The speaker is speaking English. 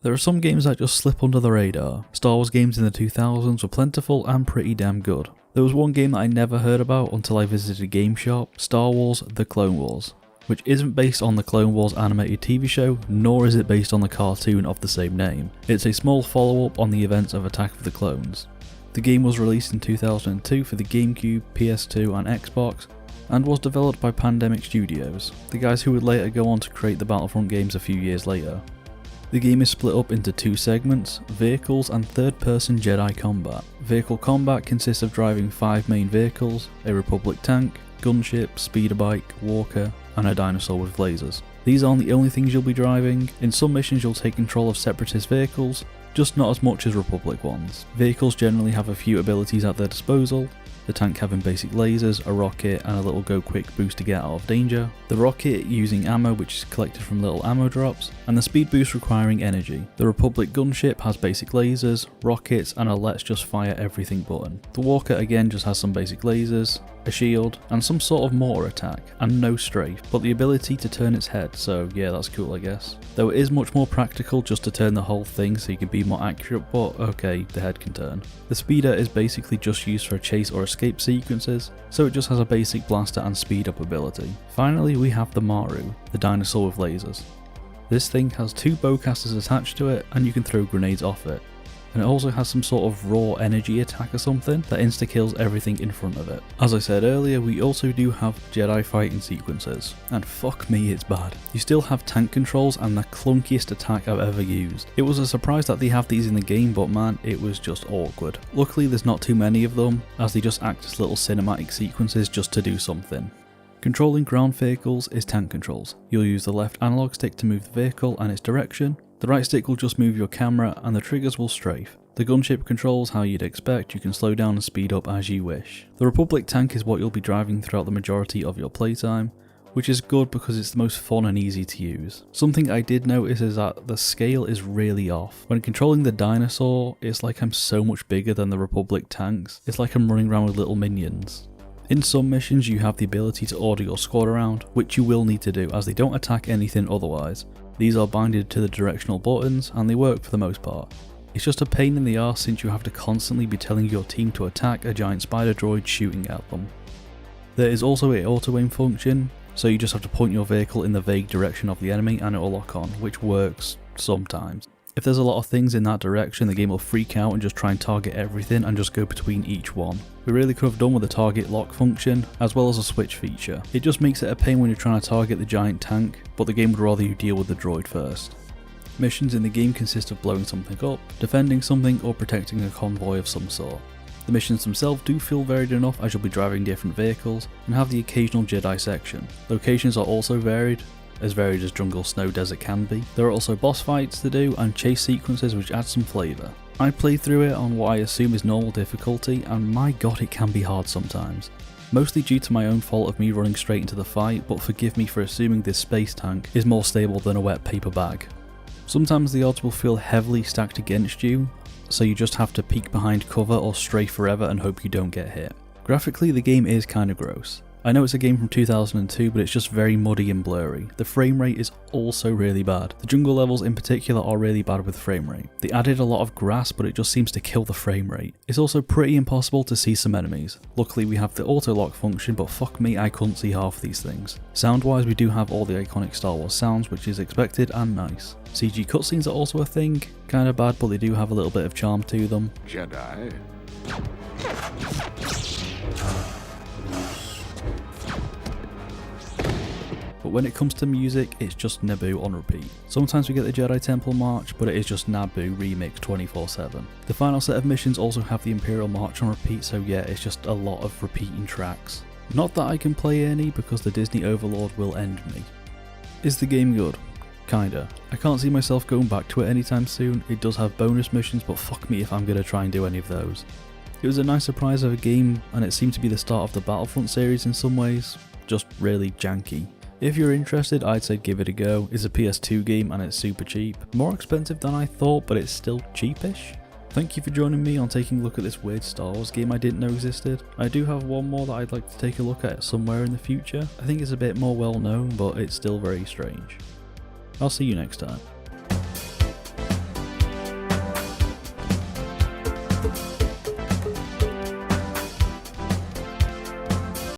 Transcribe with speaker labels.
Speaker 1: There are some games that just slip under the radar. Star Wars games in the 2000s were plentiful and pretty damn good. There was one game that I never heard about until I visited a game shop, Star Wars The Clone Wars, which isn't based on the Clone Wars animated TV show, nor is it based on the cartoon of the same name. It's a small follow-up on the events of Attack of the Clones. The game was released in 2002 for the GameCube, PS2 and Xbox, and was developed by Pandemic Studios, the guys who would later go on to create the Battlefront games a few years later. The game is split up into two segments, vehicles and third-person Jedi combat. Vehicle combat consists of driving 5 main vehicles, a Republic tank, gunship, speeder bike, walker, and a dinosaur with lasers. These aren't the only things you'll be driving. In some missions you'll take control of separatist vehicles, just not as much as Republic ones. Vehicles generally have a few abilities at their disposal, the tank having basic lasers, a rocket and a little go quick boost to get out of danger, the rocket using ammo which is collected from little ammo drops, and the speed boost requiring energy. The Republic gunship has basic lasers, rockets and a let's just fire everything button. The walker again just has some basic lasers, a shield, and some sort of mortar attack, and no strafe, but the ability to turn its head, so yeah, that's cool I guess. Though it is much more practical just to turn the whole thing so you can be more accurate, but okay, the head can turn. The speeder is basically just used for chase or escape sequences, so it just has a basic blaster and speed up ability. Finally we have the Maru, the dinosaur with lasers. This thing has 2 bowcasters attached to it and you can throw grenades off it. And it also has some sort of raw energy attack or something that insta-kills everything in front of it. As I said earlier, we also do have Jedi fighting sequences, and fuck me it's bad. You still have tank controls and the clunkiest attack I've ever used. It was a surprise that they have these in the game, but man, it was just awkward. Luckily there's not too many of them, as they just act as little cinematic sequences just to do something. Controlling ground vehicles is tank controls. You'll use the left analog stick to move the vehicle and its direction, the right stick will just move your camera and the triggers will strafe. The gunship controls how you'd expect, you can slow down and speed up as you wish. The Republic tank is what you'll be driving throughout the majority of your playtime, which is good because it's the most fun and easy to use. Something I did notice is that the scale is really off. When controlling the dinosaur, it's like I'm so much bigger than the Republic tanks. It's like I'm running around with little minions. In some missions you have the ability to order your squad around, which you will need to do as they don't attack anything otherwise. These are binded to the directional buttons and they work for the most part. It's just a pain in the arse since you have to constantly be telling your team to attack a giant spider droid shooting at them. There is also an auto aim function, so you just have to point your vehicle in the vague direction of the enemy and it will lock on, which works sometimes. If there's a lot of things in that direction, the game will freak out and just try and target everything and just go between each one. We really could have done with a target lock function, as well as a switch feature. It just makes it a pain when you're trying to target the giant tank, but the game would rather you deal with the droid first. Missions in the game consist of blowing something up, defending something, or protecting a convoy of some sort. The missions themselves do feel varied enough as you'll be driving different vehicles, and have the occasional Jedi section. Locations are also varied as jungle, snow, desert can be. There are also boss fights to do and chase sequences which add some flavour. I played through it on what I assume is normal difficulty and my god it can be hard sometimes. Mostly due to my own fault of me running straight into the fight, but forgive me for assuming this space tank is more stable than a wet paper bag. Sometimes the odds will feel heavily stacked against you, so you just have to peek behind cover or stray forever and hope you don't get hit. Graphically the game is kinda gross. I know it's a game from 2002, but it's just very muddy and blurry. The frame rate is also really bad. The jungle levels in particular are really bad with frame rate. They added a lot of grass, but it just seems to kill the frame rate. It's also pretty impossible to see some enemies. Luckily we have the auto lock function, but fuck me, I couldn't see half these things. Sound wise we do have all the iconic Star Wars sounds, which is expected and nice. CG cutscenes are also a thing, kinda bad, but they do have a little bit of charm to them.
Speaker 2: Jedi.
Speaker 1: But when it comes to music, it's just Naboo on repeat. Sometimes we get the Jedi Temple March, but it is just Naboo remixed 24/7. The final set of missions also have the Imperial March on repeat, so yeah, it's just a lot of repeating tracks. Not that I can play any, because the Disney Overlord will end me. Is the game good? Kinda. I can't see myself going back to it anytime soon. It does have bonus missions, but fuck me if I'm gonna try and do any of those. It was a nice surprise of a game, and it seemed to be the start of the Battlefront series in some ways, just really janky. If you're interested, I'd say give it a go. It's a PS2 game and it's super cheap. More expensive than I thought, but it's still cheapish. Thank you for joining me on taking a look at this weird Star Wars game I didn't know existed. I do have one more that I'd like to take a look at somewhere in the future. I think it's a bit more well known, but it's still very strange. I'll see you next time.